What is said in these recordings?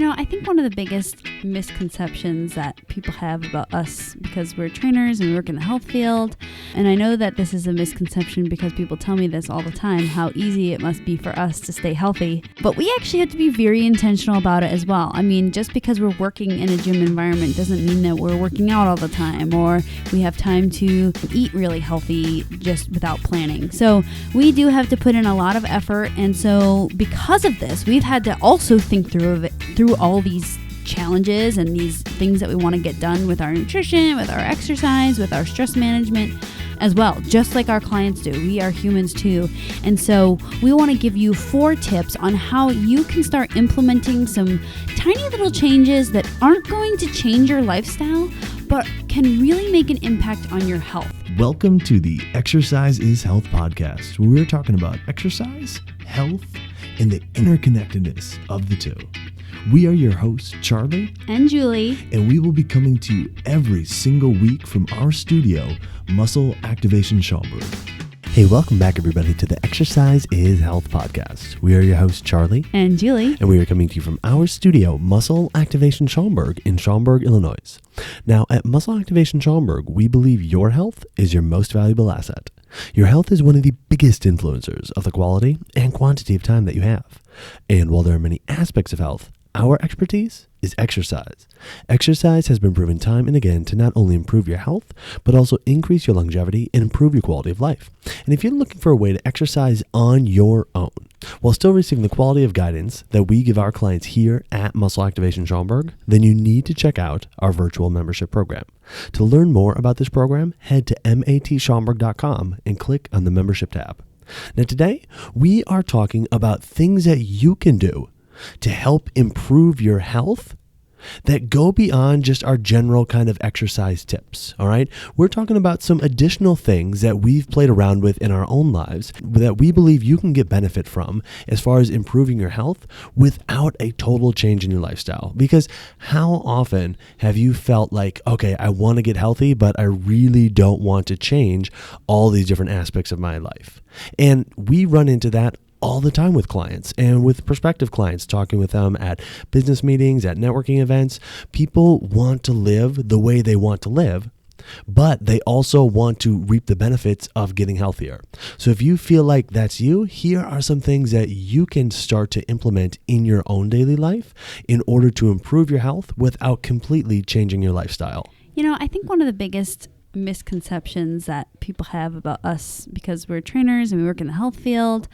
I think one of the biggest misconceptions that people have about us, because we're trainers and we work in the health field, and I know that this is a misconception because people tell me this all the time, how easy it must be for us to stay healthy. But we actually have to be very intentional about it as well. I mean, just because we're working in a gym environment doesn't mean that we're working out all the time or we have time to eat really healthy just without planning. So we do have to put in a lot of effort. And so because of this, we've had to also think through all these challenges and these things that we want to get done with our nutrition, with our exercise, with our stress management as well, just like our clients do. We are humans too. And so we want to give you 4 tips on how you can start implementing some tiny little changes that aren't going to change your lifestyle, but can really make an impact on your health. Welcome to the Exercise is Health podcast, where we're talking about exercise, health, and the interconnectedness of the two. We are your hosts, Charlie and Julie, and we will be coming to you every single week from our studio, Muscle Activation Schaumburg. Hey, welcome back, everybody, to the Exercise is Health podcast. We are your hosts, Charlie and Julie, and we are coming to you from our studio, Muscle Activation Schaumburg in Schaumburg, Illinois. Now, at Muscle Activation Schaumburg, we believe your health is your most valuable asset. Your health is one of the biggest influencers of the quality and quantity of time that you have. And while there are many aspects of health, our expertise is exercise. Exercise has been proven time and again to not only improve your health, but also increase your longevity and improve your quality of life. And if you're looking for a way to exercise on your own, while still receiving the quality of guidance that we give our clients here at Muscle Activation Schaumburg, then you need to check out our virtual membership program. To learn more about this program, head to matschaumburg.com and click on the membership tab. Now today, we are talking about things that you can do to help improve your health that go beyond just our general kind of exercise tips, all right? We're talking about some additional things that we've played around with in our own lives that we believe you can get benefit from as far as improving your health without a total change in your lifestyle. Because how often have you felt like, okay, I want to get healthy, but I really don't want to change all these different aspects of my life? And we run into that all the time with clients and with prospective clients, talking with them at business meetings, at networking events. People want to live the way they want to live, but they also want to reap the benefits of getting healthier. So if you feel like that's you, here are some things that you can start to implement in your own daily life in order to improve your health without completely changing your lifestyle. I think one of the biggest misconceptions that people have about us, because we're trainers and we work in the health field,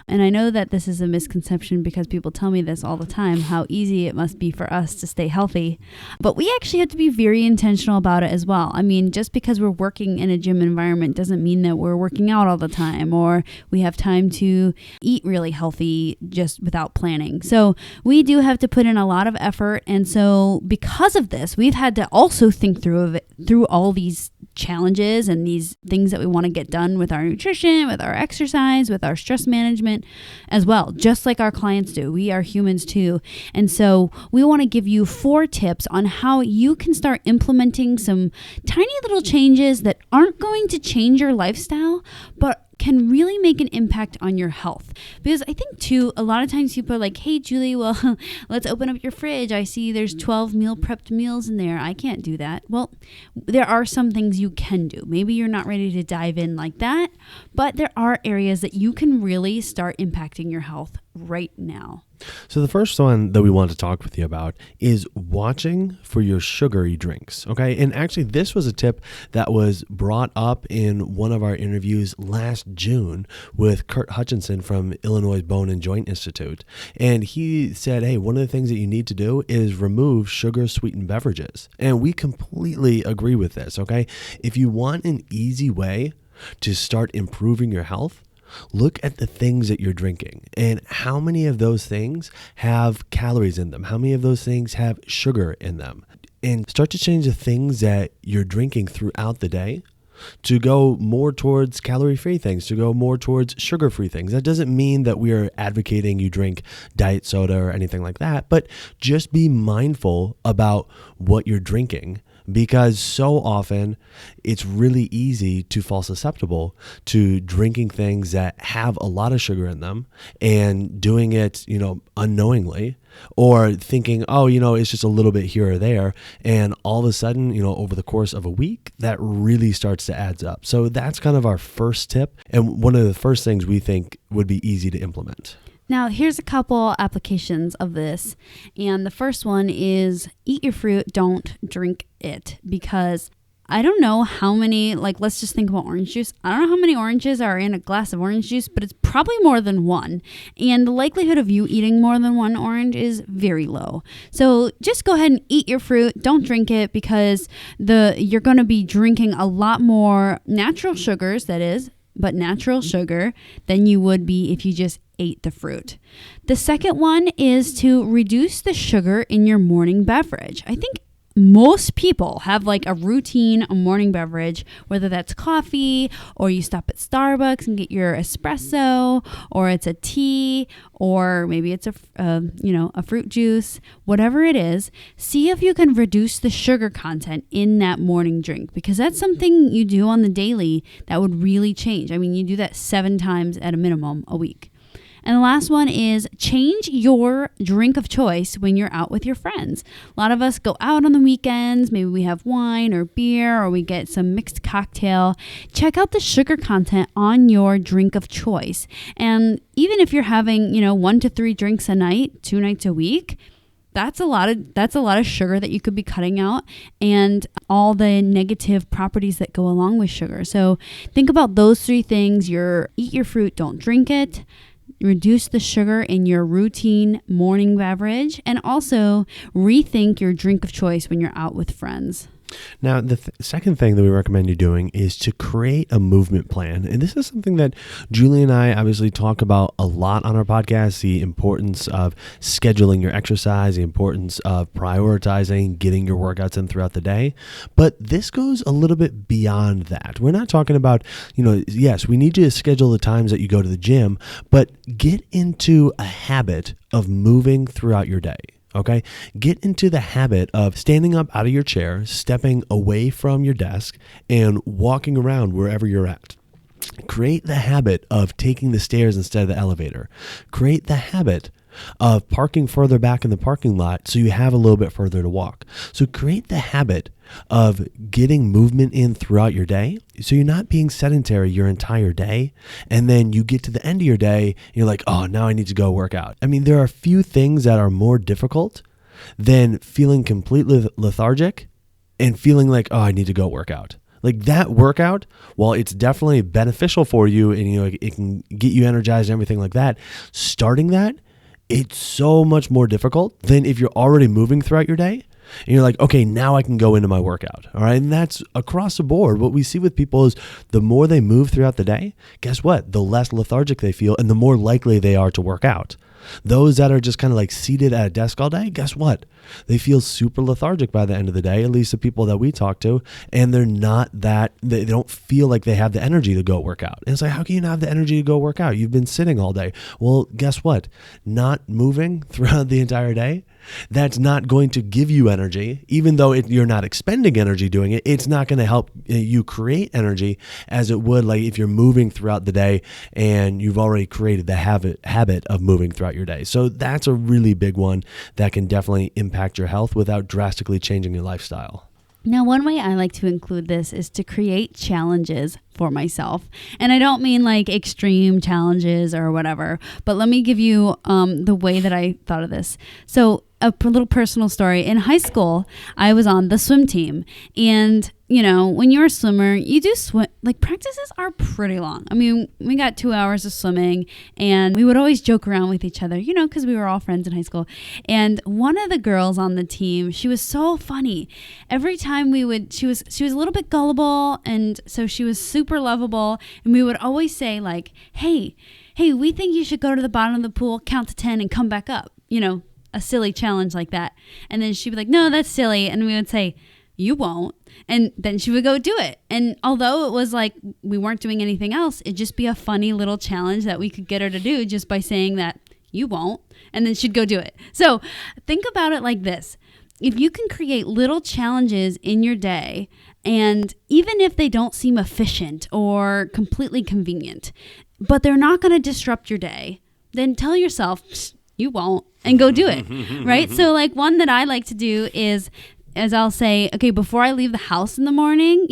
and I know that this is a misconception because people tell me this all the time, how easy it must be for us to stay healthy, but we actually have to be very intentional about it as well. I mean, just because we're working in a gym environment doesn't mean that we're working out all the time or we have time to eat really healthy just without planning. So we do have to put in a lot of effort, and so because of this, we've had to also think through all these challenges and these things that we want to get done with our nutrition, with our exercise, with our stress management as well, just like our clients do. We are humans too. And so we want to give you 4 tips on how you can start implementing some tiny little changes that aren't going to change your lifestyle, but can really make an impact on your health. Because I think too, a lot of times people are like, hey Julie, well, let's open up your fridge. I see there's 12 meal prepped meals in there. I can't do that. Well, there are some things you can do. Maybe you're not ready to dive in like that, but there are areas that you can really start impacting your health right now. So the first one that we want to talk with you about is watching for your sugary drinks, okay? And actually, this was a tip that was brought up in one of our interviews last June with Kurt Hutchinson from Illinois Bone and Joint Institute. And he said, hey, one of the things that you need to do is remove sugar-sweetened beverages. And we completely agree with this, okay? If you want an easy way to start improving your health, look at the things that you're drinking and how many of those things have calories in them. How many of those things have sugar in them? And start to change the things that you're drinking throughout the day to go more towards calorie-free things, to go more towards sugar-free things. That doesn't mean that we are advocating you drink diet soda or anything like that, but just be mindful about what you're drinking because so often it's really easy to fall susceptible to drinking things that have a lot of sugar in them and doing it, unknowingly, or thinking, oh, it's just a little bit here or there. And all of a sudden, over the course of a week, that really starts to add up. So that's kind of our first tip. And one of the first things we think would be easy to implement. Now, here's a couple applications of this. And the first one is eat your fruit, don't drink it. Because I don't know how many, let's just think about orange juice. I don't know how many oranges are in a glass of orange juice, but it's probably more than one. And the likelihood of you eating more than one orange is very low. So just go ahead and eat your fruit. Don't drink it, because you're going to be drinking a lot more natural sugars, but natural sugar, than you would be if you just ate the fruit. The second one is to reduce the sugar in your morning beverage. I think most people have a routine morning beverage, whether that's coffee, or you stop at Starbucks and get your espresso, or it's a tea, or maybe it's a fruit juice, whatever it is. See if you can reduce the sugar content in that morning drink, because that's something you do on the daily that would really change. I mean, you do that 7 times at a minimum a week. And the last one is change your drink of choice when you're out with your friends. A lot of us go out on the weekends. Maybe we have wine or beer, or we get some mixed cocktail. Check out the sugar content on your drink of choice. And even if you're having, 1 to 3 drinks a night, 2 nights a week, that's a lot of sugar that you could be cutting out, and all the negative properties that go along with sugar. So think about those 3 things. Eat your fruit, don't drink it. Reduce the sugar in your routine morning beverage, and also rethink your drink of choice when you're out with friends. Now, the second thing that we recommend you doing is to create a movement plan. And this is something that Julie and I obviously talk about a lot on our podcast, the importance of scheduling your exercise, the importance of prioritizing, getting your workouts in throughout the day. But this goes a little bit beyond that. We're not talking about, yes, we need you to schedule the times that you go to the gym, but get into a habit of moving throughout your day. Okay, get into the habit of standing up out of your chair, stepping away from your desk, and walking around wherever you're at. Create the habit of taking the stairs instead of the elevator. Create the habit of parking further back in the parking lot so you have a little bit further to walk. So create the habit of getting movement in throughout your day, so you're not being sedentary your entire day, and then you get to the end of your day and you're like, oh, now I need to go work out. I mean, there are few things that are more difficult than feeling completely lethargic and feeling like, oh, I need to go work out. Like that workout, while it's definitely beneficial for you and it can get you energized and everything like that, starting that, it's so much more difficult than if you're already moving throughout your day and you're like, okay, now I can go into my workout. All right. And that's across the board. What we see with people is the more they move throughout the day, guess what? The less lethargic they feel and the more likely they are to work out. Those that are just kind of like seated at a desk all day, guess what? They feel super lethargic by the end of the day, at least the people that we talk to, and they don't feel like they have the energy to go work out. And it's like, how can you not have the energy to go work out? You've been sitting all day. Well, guess what? Not moving throughout the entire day, that's not going to give you energy. Even though you're not expending energy doing it, it's not going to help you create energy as it would like if you're moving throughout the day and you've already created the habit of moving throughout your day. So that's a really big one that can definitely impact your health without drastically changing your lifestyle. Now, one way I like to include this is to create challenges for myself. And I don't mean like extreme challenges or whatever, but let me give you the way that I thought of this. So a little personal story. In high school, I was on the swim team. And, when you're a swimmer, you do swim, like practices are pretty long. I mean, we got 2 hours of swimming and we would always joke around with each other, because we were all friends in high school. And one of the girls on the team, she was so funny. Every time she was a little bit gullible, and so she was super lovable. And we would always say like, hey, we think you should go to the bottom of the pool, count to 10 and come back up, a silly challenge like that. And then she'd be like, no, that's silly. And we would say, you won't. And then she would go do it. And although it was like we weren't doing anything else, it'd just be a funny little challenge that we could get her to do just by saying that you won't. And then she'd go do it. So think about it like this. if you can create little challenges in your day, and even if they don't seem efficient or completely convenient, but they're not going to disrupt your day, then tell yourself, you won't, and go do it, right? So like one that I like to do is I'll say, okay, before I leave the house in the morning,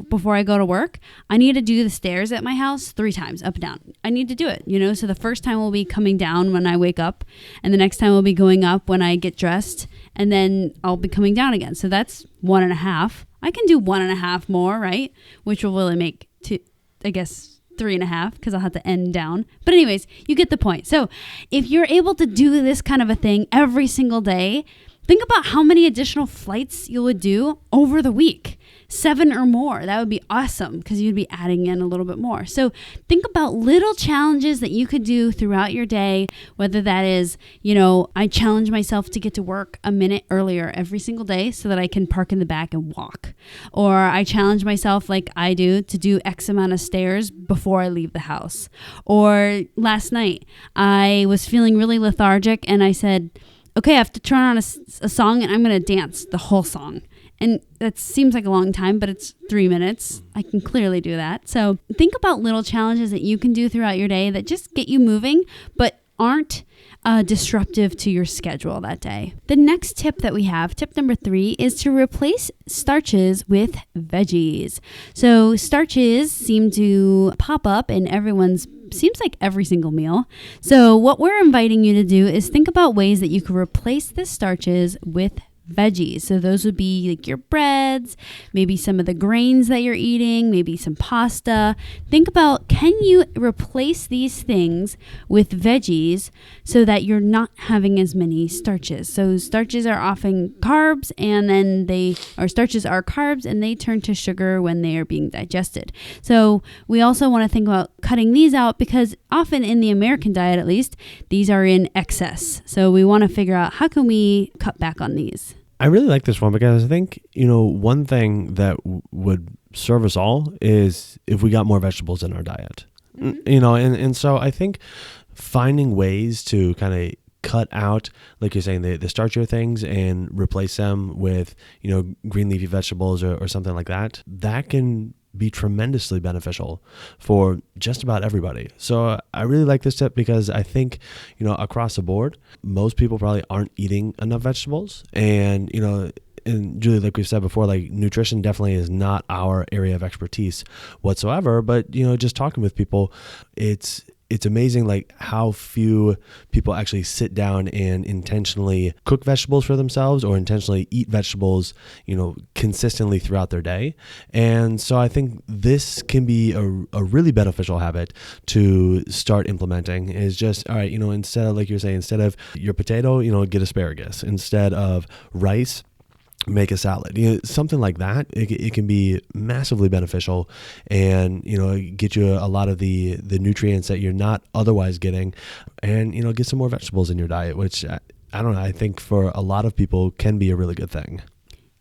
before I go to work, I need to do the stairs at my house 3 times, up and down. I need to do it, So the first time will be coming down when I wake up, and the next time will be going up when I get dressed, and then I'll be coming down again. So that's 1.5. I can do 1.5 more, right? Which will really make 3.5, because I'll have to end down. But anyways, you get the point. So if you're able to do this kind of a thing every single day, think about how many additional flights you would do over the week. 7 or more. That would be awesome, because you'd be adding in a little bit more. So think about little challenges that you could do throughout your day, whether that is, I challenge myself to get to work a minute earlier every single day so that I can park in the back and walk. Or I challenge myself, like I do, to do X amount of stairs before I leave the house. Or last night, I was feeling really lethargic and I said, okay, I have to turn on a song and I'm going to dance the whole song. And that seems like a long time, but it's 3 minutes. I can clearly do that. So think about little challenges that you can do throughout your day that just get you moving, but aren't disruptive to your schedule that day. The next tip that we have, tip number 3, is to replace starches with veggies. So starches seem to pop up in seems like every single meal. So what we're inviting you to do is think about ways that you could replace the starches with veggies. So those would be like your breads, maybe some of the grains that you're eating, maybe some pasta. Think about, can you replace these things with veggies so that you're not having as many starches? So starches are often carbs, and then starches are carbs and they turn to sugar when they are being digested. So we also want to think about cutting these out, because often in the American diet, at least, these are in excess. So we want to figure out, how can we cut back on these? I really like this one, because I think, one thing that would serve us all is if we got more vegetables in our diet, and so I think finding ways to kind of cut out, like you're saying, the starchier things and replace them with, green leafy vegetables or something like that, that can be tremendously beneficial for just about everybody. So I really like this tip, because I think, across the board, most people probably aren't eating enough vegetables. And, and Julie, like we've said before, like nutrition definitely is not our area of expertise whatsoever. But, just talking with people, it's amazing like how few people actually sit down and intentionally cook vegetables for themselves or intentionally eat vegetables, consistently throughout their day. And so I think this can be a really beneficial habit to start implementing, is just, all right, instead of, like you're saying, instead of your potato, get asparagus. Instead of rice, make a salad, something like that. It can be massively beneficial, and get you a lot of the nutrients that you're not otherwise getting, and get some more vegetables in your diet, which I don't know, I think for a lot of people can be a really good thing.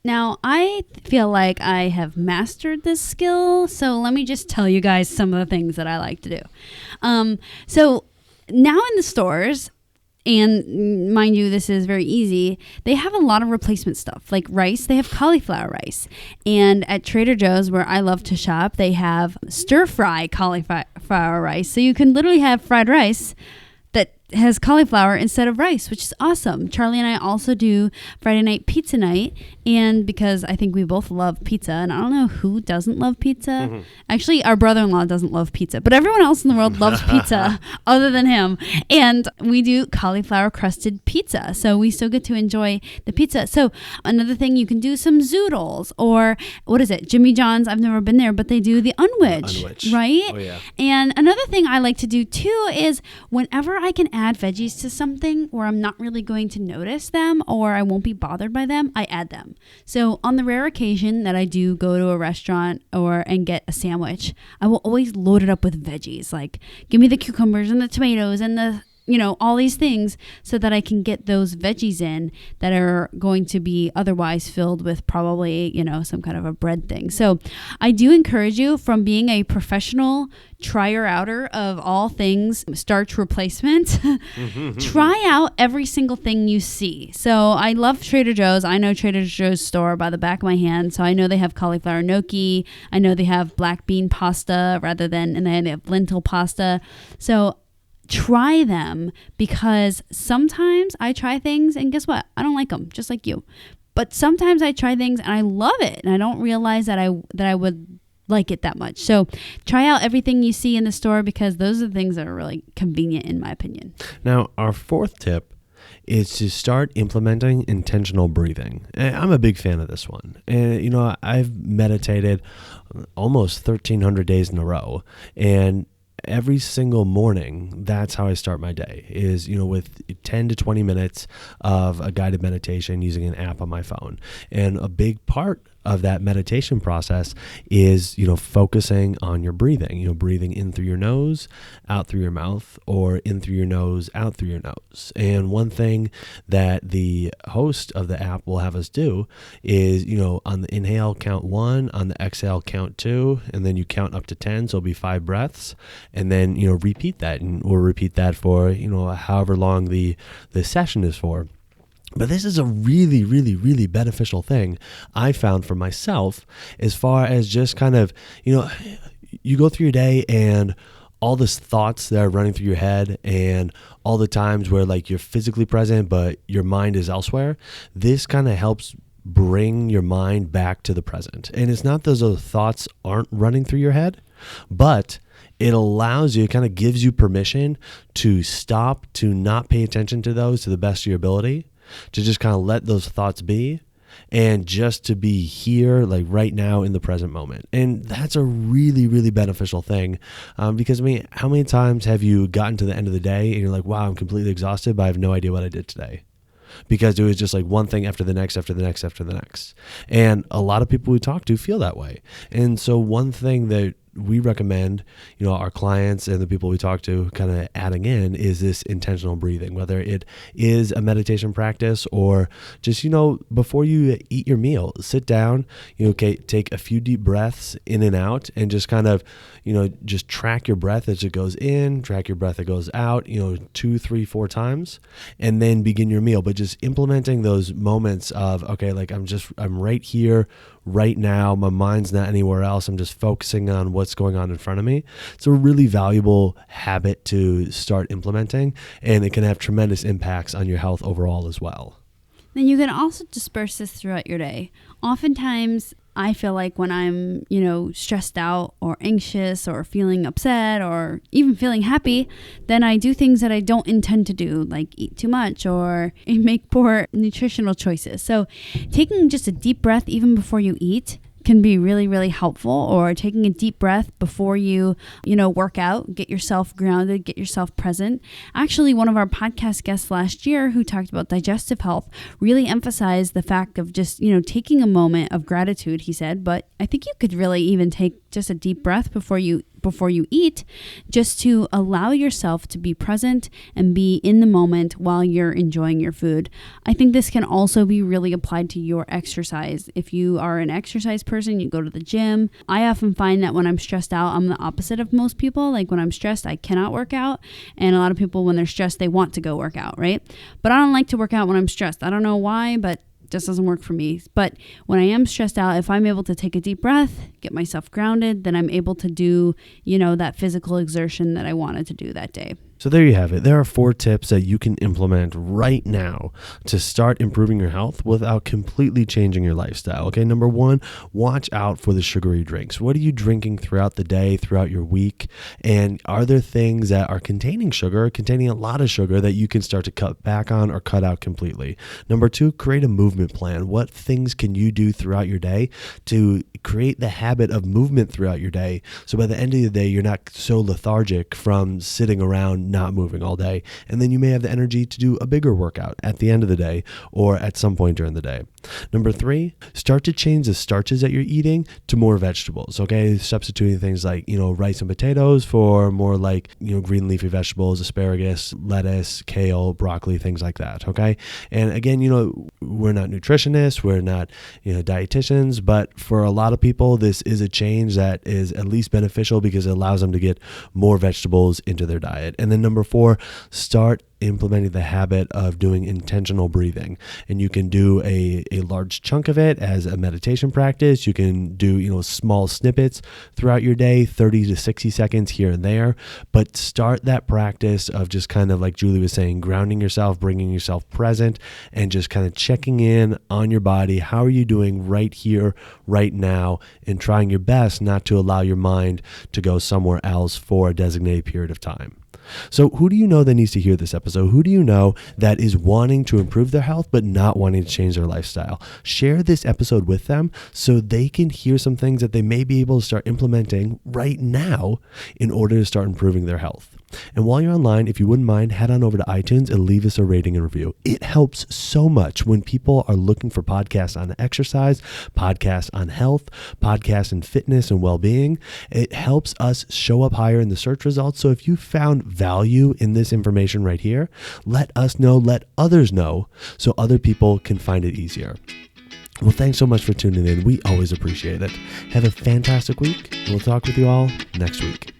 Now, I feel like I have mastered this skill, so let me just tell you guys some of the things that I like to do. So now in the stores, and mind you, this is very easy, they have a lot of replacement stuff. Like rice, they have cauliflower rice. And at Trader Joe's, where I love to shop, they have stir-fry cauliflower rice. So you can literally have fried rice that has cauliflower instead of rice, which is awesome. Charlie and I also do Friday night pizza night, and because I think we both love pizza, and I don't know who doesn't love pizza. Mm-hmm. Actually, our brother-in-law doesn't love pizza, but everyone else in the world loves pizza other than him. And we do cauliflower crusted pizza, so we still get to enjoy the pizza. So another thing, you can do some zoodles, or what is it, Jimmy John's? I've never been there, but they do the unwich, right? Oh yeah. And another thing I like to do too is whenever I can add veggies to something where I'm not really going to notice them or I won't be bothered by them, I add them. So on the rare occasion that I do go to a restaurant and get a sandwich, I will always load it up with veggies. Like, give me the cucumbers and the tomatoes and the all these things so that I can get those veggies in that are going to be otherwise filled with probably, some kind of a bread thing. So I do encourage you, from being a professional trier-outer of all things starch replacement, try out every single thing you see. So I love Trader Joe's. I know Trader Joe's store by the back of my hand. So I know they have cauliflower gnocchi. I know they have black bean pasta and then they have lentil pasta. So try them, because sometimes I try things and guess what? I don't like them, just like you. But sometimes I try things and I love it, and I don't realize that I would like it that much. So try out everything you see in the store, because those are the things that are really convenient in my opinion. Now, our fourth tip is to start implementing intentional breathing. And I'm a big fan of this one. And, I've meditated almost 1,300 days in a row. And every single morning, that's how I start my day, is, with 10 to 20 minutes of a guided meditation using an app on my phone. And a big part of that meditation process is, focusing on your breathing, breathing in through your nose, out through your mouth, or in through your nose, out through your nose. And one thing that the host of the app will have us do is, on the inhale, count 1, on the exhale, count 2, and then you count up to 10. So it'll be 5 breaths, and then, repeat that, and we'll repeat that for, however long the session is for. But this is a really, really, really beneficial thing I found for myself, as far as just kind of, you go through your day and all these thoughts that are running through your head, and all the times where like you're physically present, but your mind is elsewhere. This kind of helps bring your mind back to the present. And it's not that those thoughts aren't running through your head, but it allows you, it kind of gives you permission to stop, to not pay attention to those to the best of your ability, to just kind of let those thoughts be, and just to be here, like right now in the present moment. And that's a really, really beneficial thing, because how many times have you gotten to the end of the day and you're like, wow, I'm completely exhausted, but I have no idea what I did today? Because it was just like one thing after the next, after the next, after the next. And a lot of people we talk to feel that way. And so one thing that we recommend, our clients and the people we talk to kind of adding in is this intentional breathing, whether it is a meditation practice or just, before you eat your meal, sit down, take a few deep breaths in and out, and just kind of, just track your breath as it goes in, track your breath as it goes out, 2, 3, 4 times, and then begin your meal. But just implementing those moments of, okay, like I'm right here, right now, my mind's not anywhere else. I'm just focusing on what's going on in front of me. It's a really valuable habit to start implementing, and it can have tremendous impacts on your health overall as well. Then you can also disperse this throughout your day. Oftentimes, I feel like when I'm, stressed out or anxious or feeling upset or even feeling happy, then I do things that I don't intend to do, like eat too much or make poor nutritional choices. So taking just a deep breath even before you eat can be really, really helpful, or taking a deep breath before you, work out, get yourself grounded, get yourself present. Actually, one of our podcast guests last year who talked about digestive health really emphasized the fact of just, taking a moment of gratitude, he said, but I think you could really even take just a deep breath before you eat, just to allow yourself to be present and be in the moment while you're enjoying your food. I think this can also be really applied to your exercise. If you are an exercise person, you go to the gym. I often find that when I'm stressed out, I'm the opposite of most people. Like when I'm stressed, I cannot work out. And a lot of people, when they're stressed, they want to go work out, right? But I don't like to work out when I'm stressed. I don't know why, but just doesn't work for me. But when I am stressed out, if I'm able to take a deep breath, get myself grounded, then I'm able to do, that physical exertion that I wanted to do that day. So there you have it. There are 4 tips that you can implement right now to start improving your health without completely changing your lifestyle. Okay, number 1, watch out for the sugary drinks. What are you drinking throughout the day, throughout your week? And are there things that are containing a lot of sugar, that you can start to cut back on or cut out completely? Number 2, create a movement plan. What things can you do throughout your day to create the habit of movement throughout your day, so by the end of the day, you're not so lethargic from sitting around not moving all day. And then you may have the energy to do a bigger workout at the end of the day or at some point during the day. Number 3, start to change the starches that you're eating to more vegetables. Okay. Substituting things like, rice and potatoes for more like, green leafy vegetables, asparagus, lettuce, kale, broccoli, things like that. Okay. And again, we're not nutritionists, we're not, dietitians, but for a lot of people, this is a change that is at least beneficial because it allows them to get more vegetables into their diet. And then number 4, start implementing the habit of doing intentional breathing. And you can do a large chunk of it as a meditation practice. You can do, small snippets throughout your day, 30 to 60 seconds here and there, but start that practice of just kind of like Julie was saying, grounding yourself, bringing yourself present, and just kind of checking in on your body. How are you doing right here, right now, and trying your best not to allow your mind to go somewhere else for a designated period of time. So who do you know that needs to hear this episode? Who do you know that is wanting to improve their health but not wanting to change their lifestyle? Share this episode with them so they can hear some things that they may be able to start implementing right now in order to start improving their health. And while you're online, if you wouldn't mind, head on over to iTunes and leave us a rating and review. It helps so much when people are looking for podcasts on exercise, podcasts on health, podcasts on fitness and well-being. It helps us show up higher in the search results. So if you found value in this information right here, let us know, let others know, so other people can find it easier. Well, thanks so much for tuning in. We always appreciate it. Have a fantastic week, and we'll talk with you all next week.